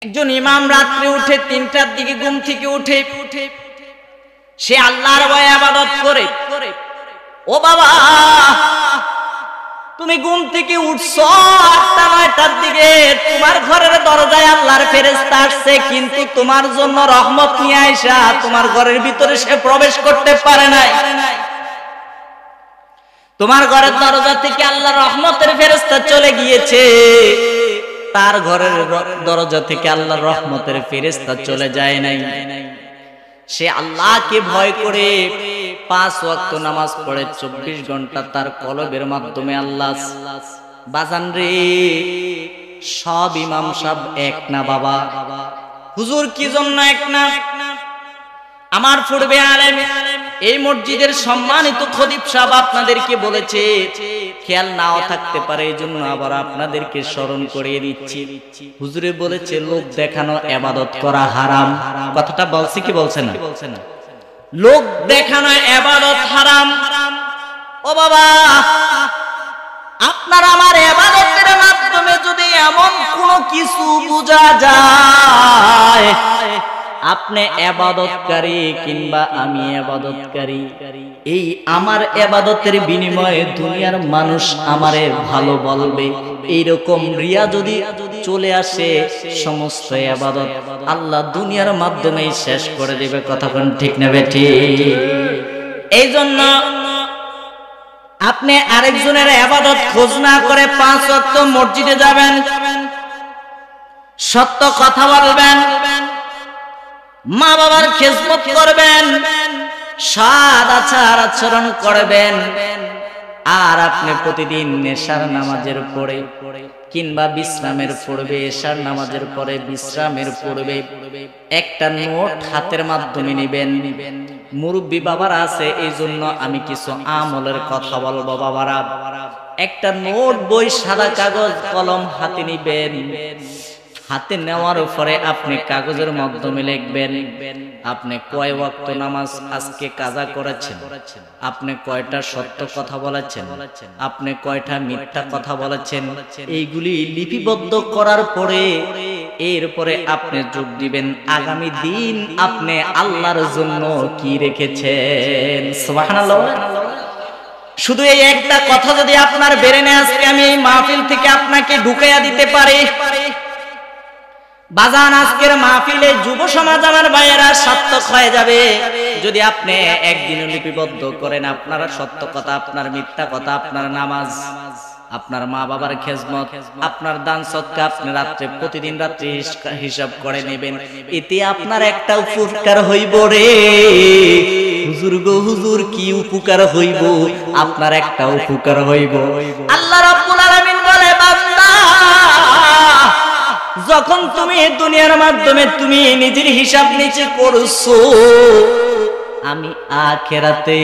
একজন ইমাম রাত্রে উঠে ৩টার দিকে ঘুম থেকে উঠে সে আল্লাহর ভয়ে ইবাদত করে। ও বাবা, তুমি ঘুম থেকে উঠছো ৮টা-৯টার দিকে, তোমার ঘরের দরজায় আল্লাহর ফেরেশতা আসছে, কিন্তু তোমার জন্য রহমত নিয়ে আইসা তোমার ঘরের ভিতরে সে প্রবেশ করতে পারে নাই। তোমার ঘরের দরজা থেকে আল্লাহর রহমতের ফেরেশতা চলে গিয়েছে, তার ঘরের দরজা থেকে আল্লাহর রহমতের ফেরেশতা চলে যায় নাই। সে আল্লাহকে ভয় করে ৫ ওয়াক্ত নামাজ পড়ে ২৪ ঘন্টা তার কলবের মাধ্যমে আল্লাহ। বাজান রে, সব ইমাম সাহেব এক না বাবা। হুজুর কি জন্য এক না? আমার পূর্বে আলেম এই মসজিদের সম্মানিত খতিব সাহেব আপনাদেরকে বলেছে, খেয়াল নাও থাকতে পারে, এই জন্য আবার আপনাদেরকে স্মরণ করিয়ে দিচ্ছি। হুজুরে বলেছে লোক দেখানো ইবাদত করা হারাম। কথাটা বলছি কি বলছে না? লোক দেখানো ইবাদত হারাম। ও বাবা, আপনার আমার ইবাদতের মাধ্যমে যদি এমন কোনো কিছু বোঝা যায় আপনি ইবাদতকারী কিংবা আমি ইবাদতকারী, এই আমার ইবাদতের বিনিময়ে দুনিয়ার মানুষ আমারে ভালো বলবে, এইরকম রিয়া যদি চলে আসে, সমস্ত ইবাদত আল্লাহ দুনিয়ার মাধ্যমেই শেষ করে দেবে। কথা কোন ঠিক না বেঠিক? এই জন্য আপনি আরেকজনের ইবাদত খোঁজ না করে ৫ ওয়াক্ত মসজিদে যাবেন, সত্য কথা বলবেন, মা বাবার খেদমত করবেন, সৎ আচার আচরণ করবেন। আর আপনি প্রতিদিন এশার নামাজের পরে কিংবা বিশ্রামের পূর্বে, এশার নামাজের পরে বিশ্রামের পূর্বে একটা নোট হাতের মাধ্যমে নেবেন। মুরব্বী বাবারা আছে, এই জন্য আমি কিছু আমলের কথা বলবো। বাবারা, একটা নোট বই, সাদা কাগজ, কলম হাতে নিবেন। হাতে নেওয়ার পরে আপনি কাগজের মাধ্যমে লিখবেন আপনি কয় ওয়াক্ত নামাজ আজকে কাজা করেছেন, আপনি কয়টা সত্য কথা বলেছেন, আপনি কয়টা মিথ্যা কথা বলেছেন। এইগুলি লিপিবদ্ধ করার পরে এরপরে আপনি যোগ দিবেন আগামী দিন আপনি আল্লাহর জন্য কি রেখেছেন। সুবহানাল্লাহ। শুধু এই একটা কথা যদি আপনার ব্রেনে আজকে আমি এই মাহফিল থেকে আপনাকে ঢুকাইয়া দিতে পারি, বাজান আজকের মাহফিলে যুব সমাজ আমার ভাইয়েরা সার্থক হয়ে যাবে। যদি আপনি একদিন লিপিবদ্ধ করেন আপনার সত্য কথা, আপনার মিথ্যা কথা, আপনার নামাজ, আপনার মা বাবার খেদমত, আপনার দান সদকা, আপনি রাত্রে প্রতিদিন রাত্রে হিসাব করে নেবেন, এতে আপনার একটা উপকার হইব রে হুজুর গো। হুজুর কি উপকার হইব? আপনার একটা উপকার হইব। আল্লাহ রাব্বুল আলামিন বলে, বান্দা যখন তুমি দুনিয়ার মাধ্যমে তুমি নিজের হিসাব নিচে করছো, আমি আখিরাতে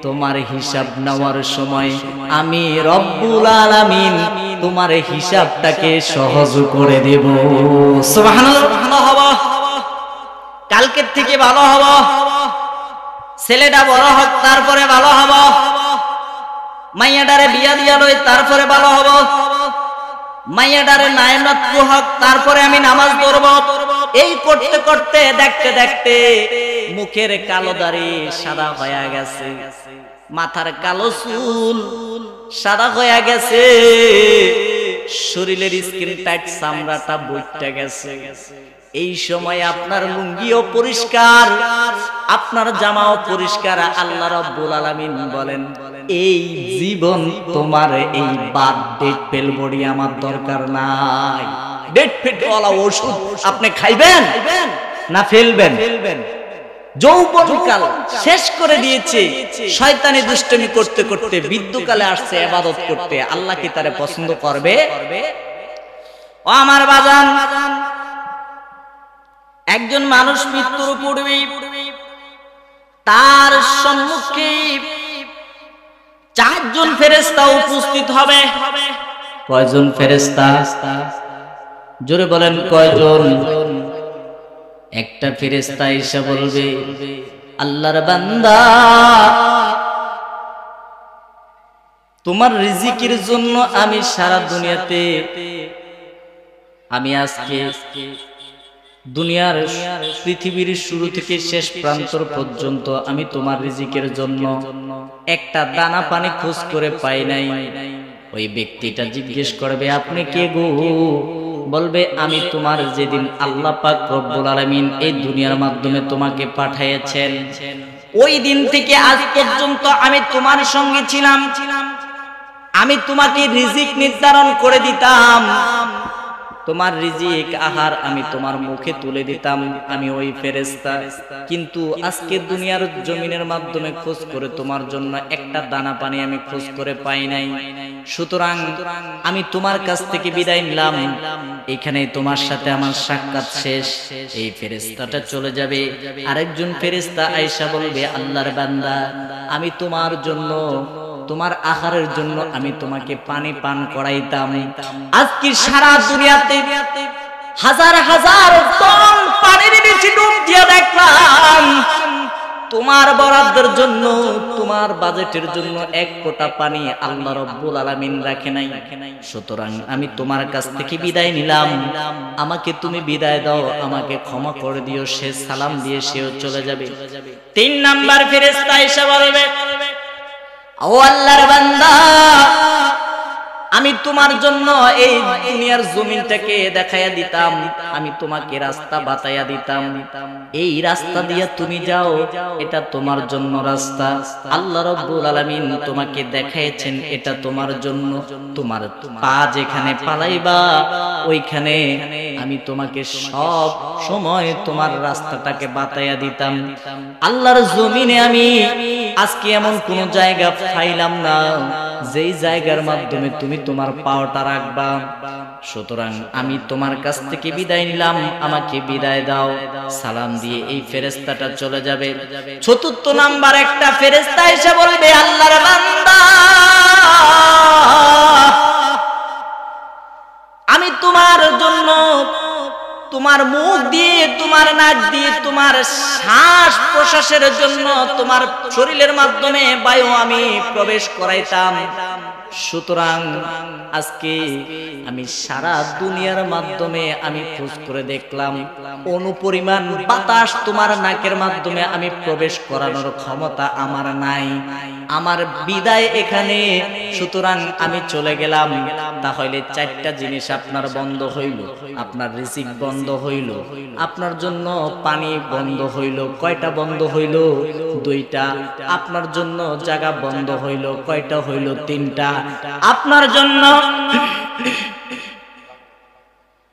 তোমার হিসাব নেওয়ার সময় আমি রব্বুল আলামিন তোমার হিসাবটাকে সহজ করে দেব। সুবহানাল্লাহ। কালকের থেকে ভালো হব, ছেলেটা বড় হোক তারপরে ভালো হব, মাইয়াটারে বিয়া দিয়া লই তারপরে ভালো হব, মাইয়াটারে নায়নাত হক তারপরে আমি নামাজ পড়ব। এই করতে করতে দেখতে দেখতে মুখের কালো দাড়ি সাদা হয়ে গেছে, মাথার কালো চুল সাদা হয়ে গেছে, শরীরের স্কিন টাইট চামড়াটা বইটা গেছে। এই সময় আপনার লুঙ্গিও পরিষ্কার, আপনার জামাও পরিষ্কার। আল্লাহ রাব্বুল আলামিন বলেন, এই জীবন তোমার এই বাদ ডেট ফেল বডি আমার দরকার নাই। ডেট ফেল ওয়ালা ওষুধ আপনি খাইবেন না ফেলবেন? যৌবনকাল শেষ করে দিয়েছে, শয়তানি দুষ্টমি করতে করতে বৃদ্ধকালে আসছে ইবাদত করতে। আল্লাহ কি তারে পছন্দ করবে? ও আমার বাজান, একজন মানুষ মৃত্যুর পূর্বে তার সম্মুখে ৪ জন ফেরেশতা উপস্থিত হবে। কয়জন ফেরেশতা? জোরে বলেন কয়জন? একটা ফেরেশতা এসে বলবে, আল্লাহর বান্দা তোমার রিজিকের জন্য আমি সারা দুনিয়াতে আমি আজকে দুনিয়ার পৃথিবীর শুরু থেকে শেষ প্রান্ত পর্যন্ত আমি তোমার রিজিকের জন্য একটা দানা পানি খোঁজ করে পাই নাই। ওই ব্যক্তিটা জিজ্ঞেস করবে, আপনি কে গো? বলবে, আমি তোমার যেদিন আল্লাহ পাক রব্বুল আলামিন এই দুনিয়ার মাধ্যমে তোমাকে পাঠিয়েছেন, ওই দিন থেকে আজ পর্যন্ত আমি তোমার সঙ্গে ছিলাম। আমি তোমাকে রিজিক নির্ধারণ করে দিতাম, তোমার রিজিক আহার আমি তোমার মুখে তুলে দিতাম, আমি ওই ফেরেশতা। কিন্তু আজকে দুনিয়ার জমিনের মাধ্যমে খোঁজ করে তোমার জন্য একটা দানা পানি আমি খোঁজ করে পাই নাই। সুতরাং আমি তোমার কাছ থেকে বিদায় নিলাম, এখানে তোমার সাথে আমার সাক্ষাৎ শেষ। এই ফেরেশতাটা চলে যাবে। আরেকজন ফেরেশতা আয়েশা বলবে, আল্লাহর বান্দা, আমি তোমার জন্য, তোমার আহারের জন্য আমি তোমাকে পানি পান করাইতাম। আজকে সারা দুনিয়াতে হাজার হাজার টন পানির নিচে ডুব দিয়ে দেখলাম, তোমার বরাদ্দের জন্য, তোমার বাজেটের জন্য এক ফোঁটা পানি আল্লাহ রাব্বুল আলামিন রাখে নাই। সুতরাং আমি তোমার কাছ থেকে বিদায় নিলাম, আমাকে তুমি বিদায় দাও, আমাকে ক্ষমা করে দিও। সে সালাম দিয়ে সেও চলে যাবে। 3 নাম্বার ফেরেশতা এসে বলবে, ও আল্লাহর বান্দা, আমি তোমার জন্য এই দুনিয়ার জমিনটাকে দেখাইয়া দিতাম, আমি তোমাকে রাস্তা বাতাইয়া দিতাম, এই রাস্তা দিয়ে তুমি যাও, এটা তোমার জন্য রাস্তা। আল্লাহ রাব্বুল আলামিন তোমাকে দেখাইছেন এটা তোমার জন্য। তোমার পা যেখানে পালাইবা ওইখানে আমি তোমাকে সব সময় তোমার রাস্তাটাকে বাতাইয়া দিতাম। আল্লাহর জমিনে আমি আজকে এমন কোন জায়গা পাইলাম না যেই জায়গার মাধ্যমে তুমি তোমার পাওটা রাখবা। সুতরাং আমি তোমার কাছ থেকে বিদায় নিলাম, আমাকে বিদায় দাও। সালাম দিয়ে এই ফেরেশতাটা চলে যাবে। 4 নাম্বার একটা ফেরেশতা এসে বলবে, আল্লাহর বান্দা, আমি তোমার জন্য তোমার মুখ দিয়ে, তোমার নাক দিয়ে, তোমার শ্বাস প্রশ্বাসের জন্য তোমার শরীরের মাধ্যমে বায়ু আমি প্রবেশ করাইতাম। সুতরাং আজকে আমি সারা দুনিয়ার মাধ্যমে আমি খোঁজ করে দেখলাম, অনুপরিমাণ বাতাস তোমার নাকের মাধ্যমে আমি প্রবেশ করানোর ক্ষমতা আমার নাই। আমার বিদায় এখানে। সুতরাং আমি চলে গেলাম। তাহলে 4টা জিনিস আপনার বন্ধ হইল, আপনার রিজিক বন্ধ হইল, আপনার জন্য পানি বন্ধ হইল। কয়টা বন্ধ হইল? 2টা। আপনার জন্য জায়গা বন্ধ হইল। কয়টা হইল? 3টা। আপনার জন্য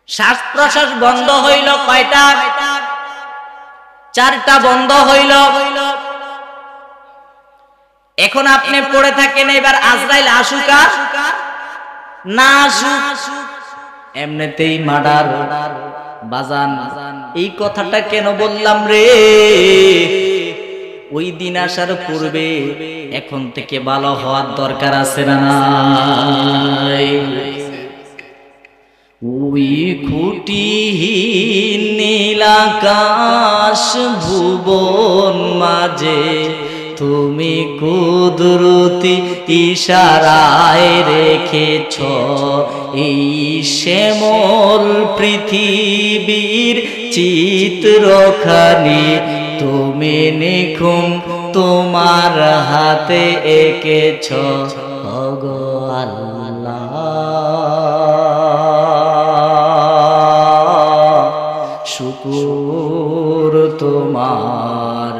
শ্বাস প্রশ্বাস বন্ধ হইল। কয়টা? 4টা বন্ধ হইল। এখন আপনি পড়ে থাকেন, এবার আজরাইল আসুক আর না আসুক, এমনিতেই মার্ডার। বাজান, এই কথাটা কেন বললাম রে? ওই দিন আসার পূর্বে এখন থেকে ভালো হওয়ার দরকার আছে না নাই? ওই খুঁটিহীন নীল আকাশ ভুবন মাঝে তুমি কুদরতি ইশারায় রেখেছ এই শ্যামল পৃথিবীর চিত্রখানি। তুমি নিখুম তোমার হাতে এঁকেছ ওগো আল্লাহ। শুকর তোমার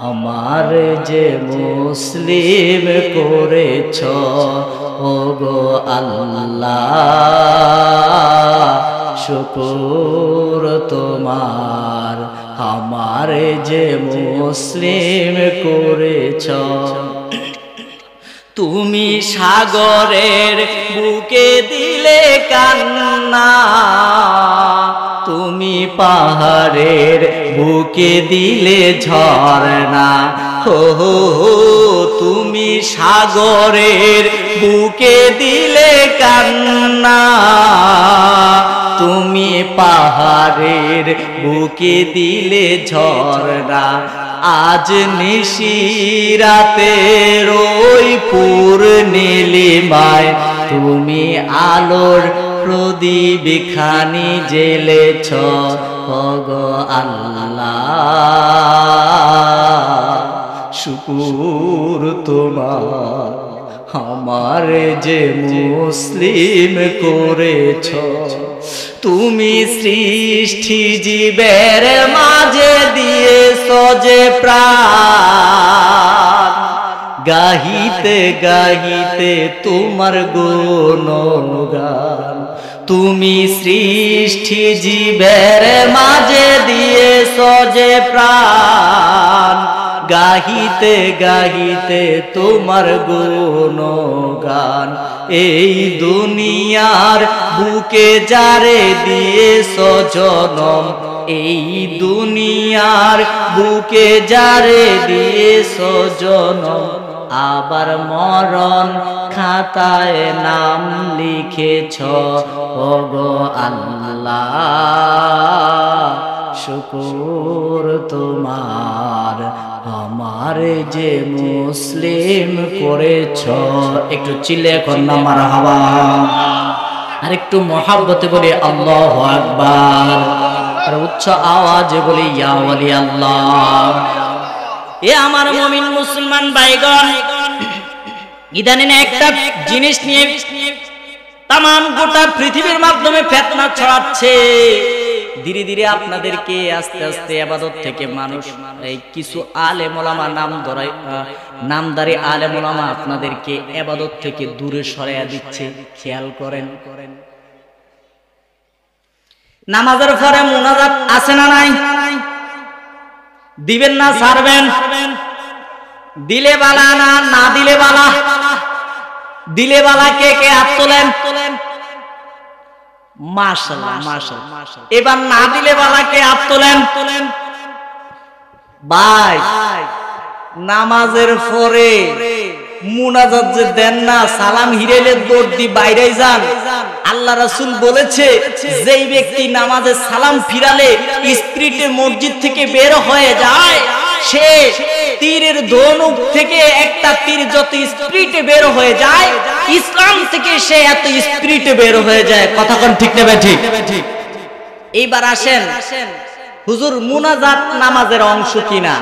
আমার যে মুসলিম করেছ ওগো আল্লাহ। শুকর তোমার আমার যে মুসলিম করেছ। তুমি সাগরের বুকে দিলে কান্না, তুমি পাহাড়ের বুকে দিলে ঝরনা। হো হো হো, তুমি সাগরের বুকে দিলে কান্না, তুমি পাহাড়ের বুকে দিলে ঝরনা। আজ নিশিরাতের ওই পূর্ণিমায় তুমি আলোর প্রদীপ খানি জ্বেলেছ ওগো আল্লাহ, শুকুর তোমার আমার যে মুসলিম করেছ। তুমি সৃষ্টি জীবের মাঝে দিয়েছ যে প্রাণ, গাহিতে গাহিতে তোমার গুণগান। তুমি সৃষ্টি জীবের মাঝে দিয়েছ যে প্রাণ, গাহিতে গাহিতে তোমার গুণগান। এই দুনিয়ার বুকে যারে দিয়েছ জনম, এই দুনিয়ার বুকে যারে দিয়েছ জনম, আবার মরণ খাতায় নাম লিখেছ ওগো আল্লাহ, শুকুর তোমার আমার যে মুসলিম করেছ। একটু চিল্লে এখন না মারহাবা, আর একটু মহাব্বতে বলি আল্লাহু আকবার, আর উচ্চ আওয়াজে বলি ইয়া ওয়ালি আল্লাহ। এ আমার মুমিন মুসলমান ভাইগণ, ইদানিং একটা জিনিস নিয়ে তামাম গোটা পৃথিবীর মাধ্যমে ফিতনা ছড়াচ্ছে। ধীরে ধীরে আপনাদেরকে আস্তে আস্তে ইবাদত থেকে মানুষ, এই কিছু আলেম ওলামা নামদারি আলেম ওলামা আপনাদেরকে ইবাদত থেকে দূরে সরাইয়া দিচ্ছে। খেয়াল করেন, নামাজের পরে মুনাজাত আছে না নাই? দিবেন না ছাড়বেন? দিলে বালা না না দিলে বালা? দিলে বালা কে কে হাত তোলেন? মাশাআল্লাহ মাশাআল্লাহ। এবার না দিলে বালা কে হাত তোলেন? ভাই, নামাজের পরে মুনাজাত যে দেন না, সালাম হিরেলে দৌড় দি বাইরে যান। আল্লাহ রাসূল বলেছে, যেই ব্যক্তি নামাজে সালাম ফিরালে স্পিরিটে মসজিদ থেকে বের হয়ে যায়, সে তীরের ধনুক থেকে একটা তীর যত স্পিরিটে বের হয়ে যায়, ইসলাম থেকে সে এত স্পিরিটে বের হয়ে যায়। কথা কোন ঠিক নেবে? ঠিক। এইবার আসেন, হুজুর মুনাজাত নামাজের অংশ কিনা?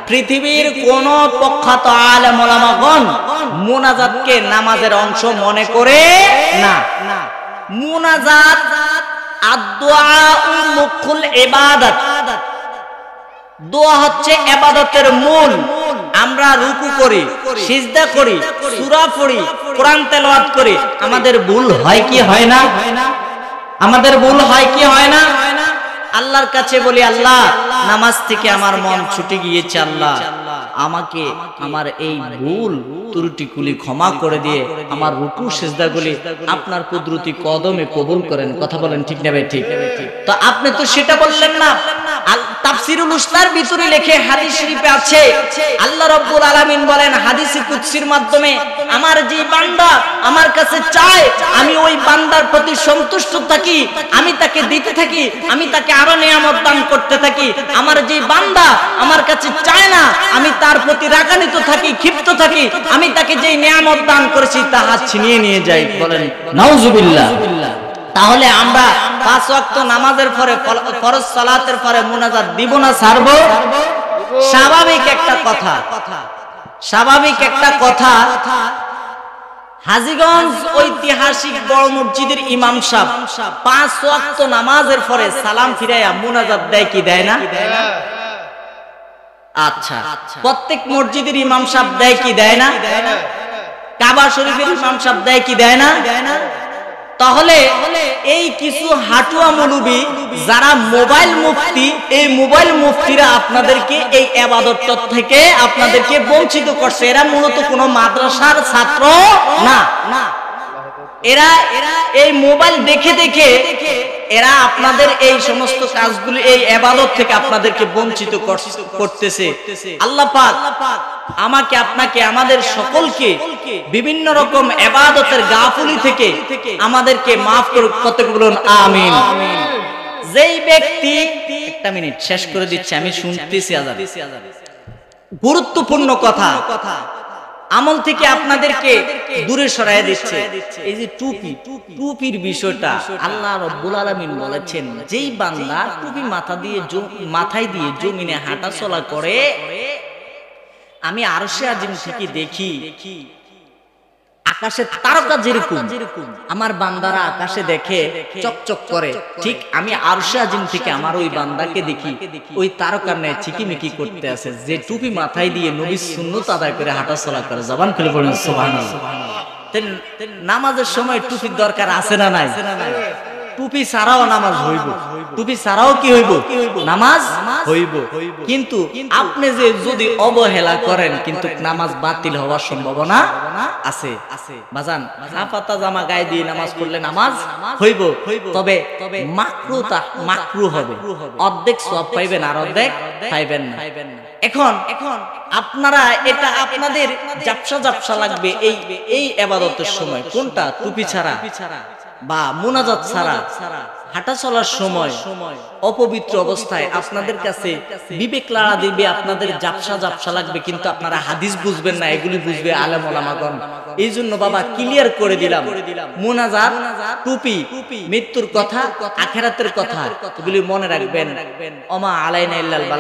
পৃথিবীর কোন প্রখ্যাত আলেম ওলামাগণ মুনাজাতকে নামাজের অংশ মনে করে না। মুনাজাত আদ-দুআউ মুখুল ইবাদত, দোয়া হচ্ছে ইবাদতের মূল। আমরা রুকু করি, সিজদা করি, সূরা পড়ি, কোরআন তেলাওয়াত করি, আমাদের ভুল হয় কি হয় না? আমাদের ভুল হয় কি হয় না? আল্লাহর কাছে বলি, আল্লাহ নামাজ থেকে আমার মন ছুটে গিয়েছে, আল্লাহ আমাকে আমার এই ভুল ত্রুটিগুলি ক্ষমা করে দিয়ে আমার রুকু সিজদাগুলি আপনার কুদরতি কদমে কবুল করেন। কথা বলেন ঠিক না ভাই? ঠিক। তো আপনি তো সেটা বললেন না। তাফসীরুল উসতার ভিতরে লেখে, হাদিস শরীফে আছে, আল্লাহ রাব্বুল আলামিন বলেন হাদিসে কুদসির মাধ্যমে, আমার যে বান্দা আমার কাছে চায়, আমি ওই বান্দার প্রতি সন্তুষ্ট থাকি, আমি তাকে দিতে থাকি, আমি তাকে আরো নিয়ামত দান করতে থাকি। আমার যে বান্দা আমার কাছে চায় না, আমি তার প্রতি রাগান্বিত থাকি, ক্ষিপ্ত থাকি, আমি তাকে যে নিয়ামত দান করেছি তা হাত ছিনিয়ে নিয়ে যাই। বলেন নাউজুবিল্লাহ। তাহলে আমরা 5 ওয়াক্ত নামাজের পরে, ফরজ সালাতের পরে মুনাজাত দিব না ছাড়বো? স্বাভাবিক একটা কথা, স্বাভাবিক একটা কথা। হাজীগঞ্জ ঐতিহাসিক বড় মসজিদের ইমাম সাহেব 5 ওয়াক্ত নামাজের পরে সালাম ফিরাইয়া মুনাজাত দেয় কি দেয় না? আচ্ছা, প্রত্যেক মসজিদের ইমাম সাহেব দেয় কি দেয় না? কাবা শরীফের ইমাম সাহেব দেয় কি দেয় না? তাহলে এই কিছু হাটুয়া মৌলবি যারা মোবাইল মুফতি, এই মোবাইল মুফতিরা আপনাদেরকে এই ইবাদত থেকে আপনাদেরকে বঞ্চিত করছে। এরা মূলত কোনো মাদ্রাসার ছাত্র না। এরা এই মোবাইল দেখে দেখে এরা আপনাদের এই সমস্ত কাজগুলি, এই ইবাদত থেকে আপনাদেরকে বঞ্চিত করতেছে। আল্লাহ পাক আমাকে, আপনাকে, আমাদের সকলকে বিভিন্ন রকম ইবাদতের গাফিলি থেকে আমাদেরকে maaf করুক। কত বলুন আমিন। যেই ব্যক্তি, একটা মিনিট শেষ করে দিচ্ছি, আমি শুনতেছি আজান, গুরুত্বপূর্ণ কথা। আমল থেকে আপনাদেরকে দূরে সরায় দিচ্ছে। এই যে টুপি, টুপির বিষয়টা আল্লাহ রাব্বুল আলামিন বলেছেন, যেই বান্দা টুপি মাথায় দিয়ে জমিনে হাঁটা চলা করে, আমি আরশে আজিম থেকে দেখি আকাশে তারকা যেরকম আমার বান্দারা আকাশে দেখে চকচক করে, ঠিক আমি আরশে আজিম থেকে আমার ওই বান্দাকে দেখি ওই তারকার ন্যায় চিকিমিকি করতে আছে, যে টুপি মাথায় দিয়ে নবীর সুন্নত আদায় করে হাঁটা চলা করে। জবান খুলে পড়ুন সুবহানাল্লাহ। নামাজের সময় টুপির দরকার আছে না নাই? টুপি ছাড়াও নামাজ হইব, টুপি ছাড়াও কি হইব? নামাজ হইব। কিন্তু আপনি যে যদি অবহেলা করেন, কিন্তু নামাজ বাতিল হওয়ার সম্ভাবনা আছে। বাজান, হাফাতা জামা গায়ে দিয়ে নামাজ পড়লে নামাজ হইব, তবে মাকরু হবে, অর্ধেক সওয়াব পাইবেন আর অর্ধেক পাইবেন না। এখন আপনারা এটা আপনাদের জাপসা লাগবে এই ইবাদতের সময়। কোনটা? টুপি ছাড়া বা মুনাজাত ছাড়া হাঁটা চলার সময় অপবিত্র অবস্থায় আপনাদের কাছে বিবেক লাড়া দিবে, আপনাদের জাপসা লাগবে, কিন্তু আপনারা হাদিস বুঝবেন না, এগুলি বুঝবে আলেম ওলামাগণ। এই জন্য বাবা ক্লিয়ার করে দিলাম, মুনাজাত, টুপি, মৃত্যুর কথা, আখিরাতের কথা, এগুলি মনে রাখবেন। ওমা আলাইনা ইল্লাল বালাগ।